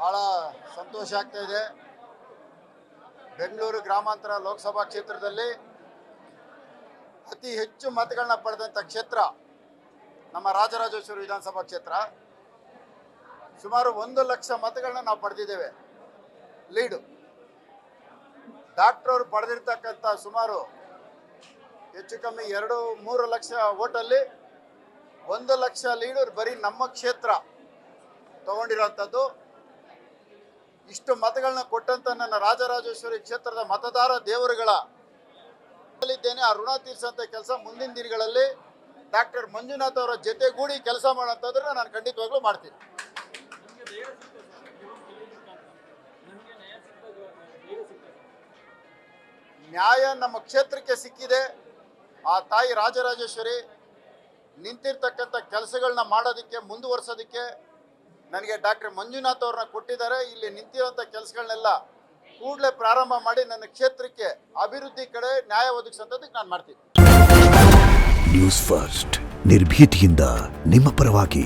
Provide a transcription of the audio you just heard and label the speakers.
Speaker 1: ಭಾಳ ಸಂತೋಷ ಆಗ್ತಾ ಇದೆ. ಬೆಂಗಳೂರು ಗ್ರಾಮಾಂತರ ಲೋಕಸಭಾ ಕ್ಷೇತ್ರದಲ್ಲಿ ಅತಿ ಹೆಚ್ಚು ಮತಗಳನ್ನ ಪಡೆದಂಥ ಕ್ಷೇತ್ರ ನಮ್ಮ ರಾಜರಾಜೇಶ್ವರಿ ವಿಧಾನಸಭಾ ಕ್ಷೇತ್ರ. ಸುಮಾರು 1 ಲಕ್ಷ ಮತಗಳನ್ನ ನಾವು ಪಡೆದಿದ್ದೇವೆ. ಲೀಡು ಡಾಕ್ಟರ್ ಅವರು ಪಡೆದಿರ್ತಕ್ಕಂಥ ಸುಮಾರು ಹೆಚ್ಚು ಕಮ್ಮಿ 2-3 ಲಕ್ಷ ಓಟಲ್ಲಿ 1 ಲಕ್ಷ ಲೀಡು ಬರೀ ನಮ್ಮ ಕ್ಷೇತ್ರ ತಗೊಂಡಿರೋಂಥದ್ದು. ಇಷ್ಟು ಮತಗಳನ್ನ ಕೊಟ್ಟಂತ ನನ್ನ ರಾಜರಾಜೇಶ್ವರಿ ಕ್ಷೇತ್ರದ ಮತದಾರ ದೇವರುಗಳ ಇದ್ದೇನೆ. ಆ ಋಣ ತೀರಿಸಂತ ಕೆಲಸ ಮುಂದಿನ ದಿನಗಳಲ್ಲಿ ಡಾಕ್ಟರ್ ಮಂಜುನಾಥ್ ಅವರ ಜೊತೆಗೂಡಿ ಕೆಲಸ ಮಾಡೋಂಥದ್ದನ್ನ ನಾನು ಖಂಡಿತವಾಗ್ಲೂ ಮಾಡ್ತೀನಿ. ನ್ಯಾಯ ನಮ್ಮ ಕ್ಷೇತ್ರಕ್ಕೆ ಸಿಕ್ಕಿದೆ. ಆ ತಾಯಿ ರಾಜರಾಜೇಶ್ವರಿ ನಿಂತಿರ್ತಕ್ಕಂಥ ಕೆಲಸಗಳನ್ನ ಮಾಡೋದಕ್ಕೆ ಮುಂದುವರ್ಸೋದಕ್ಕೆ ನನಗೆ ಡಾಕ್ಟರ್ ಮಂಜುನಾಥ್ ಅವ್ರನ್ನ ಕೊಟ್ಟಿದ್ದಾರೆ. ಇಲ್ಲಿ ನಿಂತಿರೋಂಥ ಕೆಲಸಗಳನ್ನೆಲ್ಲ ಕೂಡಲೇ ಪ್ರಾರಂಭ ಮಾಡಿ ನನ್ನ ಕ್ಷೇತ್ರಕ್ಕೆ ಅಭಿವೃದ್ಧಿ ಕಡೆ ನ್ಯಾಯ ಒದಗಿಸೋದಕ್ಕೆ ನಾನು ಮಾಡ್ತೀನಿ.
Speaker 2: ನ್ಯೂಸ್ ಫಸ್ಟ್ ನಿರ್ಭೀತಿಯಿಂದ ನಿಮ್ಮ ಪರವಾಗಿ.